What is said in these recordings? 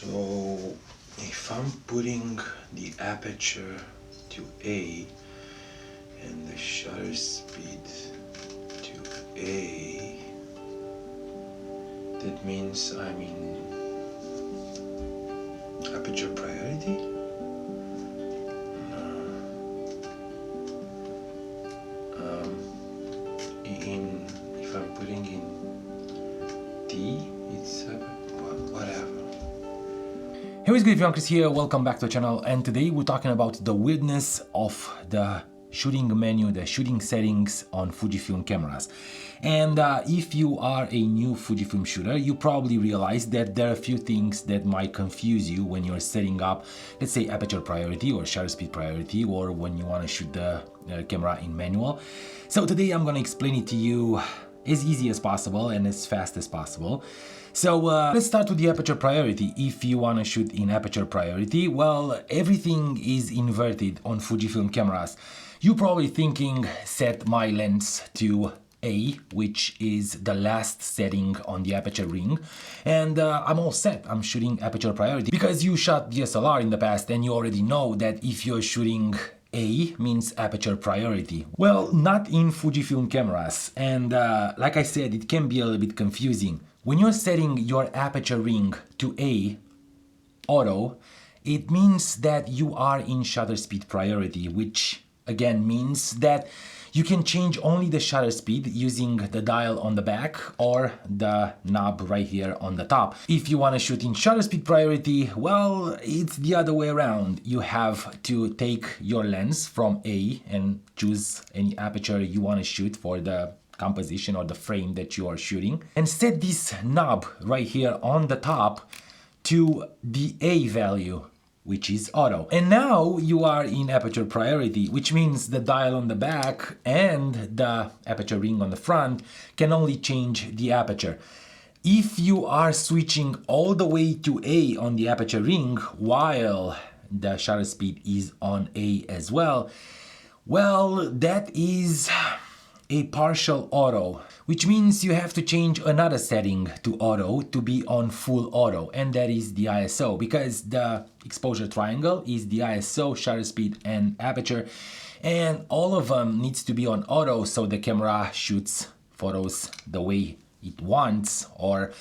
So if I'm putting the aperture to A and the shutter speed to A, that means I'm in aperture priority? If I'm putting in D, it's whatever. Hey, what's good, Viltrox here, welcome back to the channel, and today we're talking about the weirdness of the shooting menu, the shooting settings on Fujifilm cameras. And if you are a new Fujifilm shooter, you probably realize that there are a few things that might confuse you when you're setting up, let's say, aperture priority or shutter speed priority, or when you want to shoot the camera in manual. So today I'm going to explain it to you as easy as possible and as fast as possible. So let's start with the aperture priority. If you want to shoot in aperture priority, well, everything is inverted on Fujifilm cameras. You're probably thinking, set my lens to A, which is the last setting on the aperture ring, and I'm all set. I'm shooting aperture priority because you shot DSLR in the past and you already know that if you're shooting A means aperture priority. Well, not in Fujifilm cameras, and like I said, it can be a little bit confusing. When you're setting your aperture ring to A, auto, it means that you are in shutter speed priority, which again means that you can change only the shutter speed using the dial on the back or the knob right here on the top. If you want to shoot in shutter speed priority, well, it's the other way around. You have to take your lens from A and choose any aperture you want to shoot for the composition or the frame that you are shooting, and set this knob right here on the top to the A value, which is auto. And now you are in aperture priority, which means the dial on the back and the aperture ring on the front can only change the aperture. If you are switching all the way to A on the aperture ring while the shutter speed is on A as well, well, that is a partial auto, which means you have to change another setting to auto to be on full auto, and that is the ISO, because the exposure triangle is the ISO, shutter speed, and aperture, and all of them needs to be on auto so the camera shoots photos the way it wants or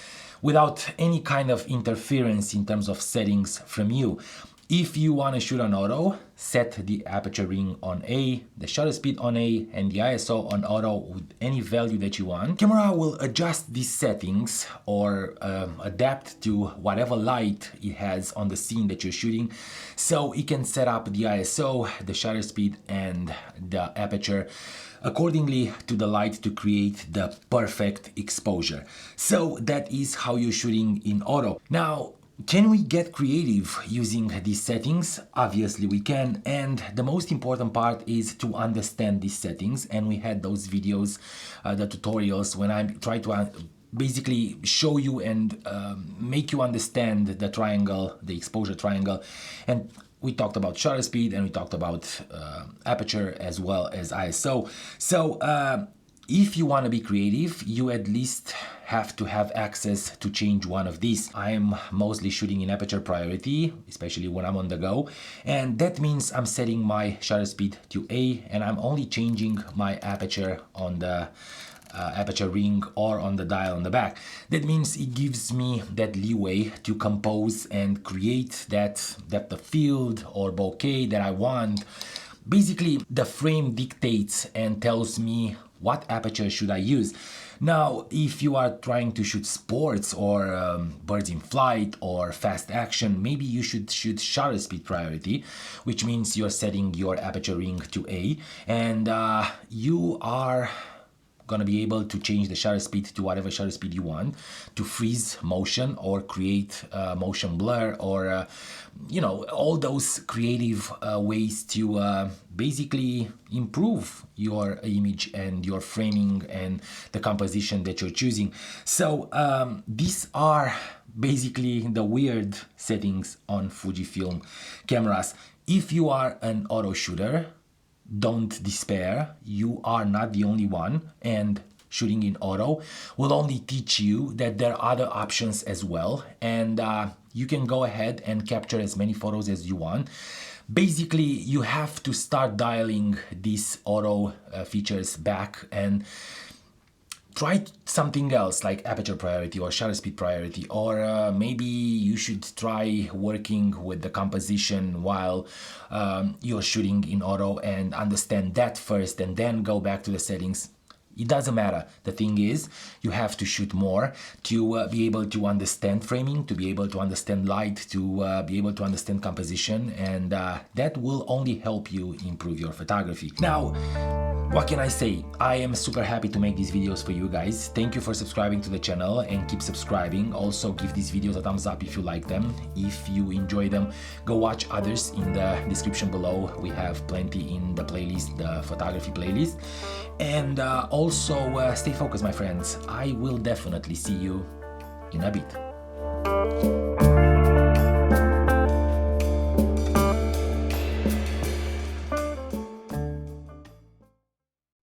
without any kind of interference in terms of settings from you. If you want to shoot on auto, set the aperture ring on A, the shutter speed on A, and the ISO on auto with any value that you want. Camera will adjust these settings or adapt to whatever light it has on the scene that you're shooting, so it can set up the ISO, the shutter speed, and the aperture accordingly to the light to create the perfect exposure. So that is how you're shooting in auto. Now, can we get creative using these settings? Obviously we can, and the most important part is to understand these settings, and we had those videos, the tutorials, when I try to basically show you and make you understand the triangle, the exposure triangle, and we talked about shutter speed and we talked about aperture as well as ISO. So if you want to be creative, you at least have to have access to change one of these. I am mostly shooting in aperture priority, especially when I'm on the go, and that means I'm setting my shutter speed to A, and I'm only changing my aperture on the aperture ring or on the dial on the back. That means it gives me that leeway to compose and create that depth of field or bokeh that I want. Basically, the frame dictates and tells me what aperture should I use. Now, if you are trying to shoot sports or birds in flight or fast action, maybe you should shoot shutter speed priority, which means you're setting your aperture ring to A, and you are gonna be able to change the shutter speed to whatever shutter speed you want to freeze motion or create motion blur or you know, all those creative ways to basically improve your image and your framing and the composition that you're choosing. So these are basically the weird settings on Fujifilm cameras. If you are an auto shooter, don't despair, you are not the only one, and shooting in auto will only teach you that there are other options as well, and you can go ahead and capture as many photos as you want. Basically, you have to start dialing these auto features back and try something else like aperture priority or shutter speed priority, or maybe you should try working with the composition while you're shooting in auto and understand that first and then go back to the settings. It doesn't matter. The thing is, you have to shoot more to be able to understand framing, to be able to understand light, to be able to understand composition, and that will only help you improve your photography. Now, what can I say? I am super happy to make these videos for you guys. Thank you for subscribing to the channel and keep subscribing. Also, give these videos a thumbs up if you like them. If you enjoy them, go watch others in the description below. We have plenty in the playlist, the photography playlist. And also stay focused, my friends. I will definitely see you in a bit.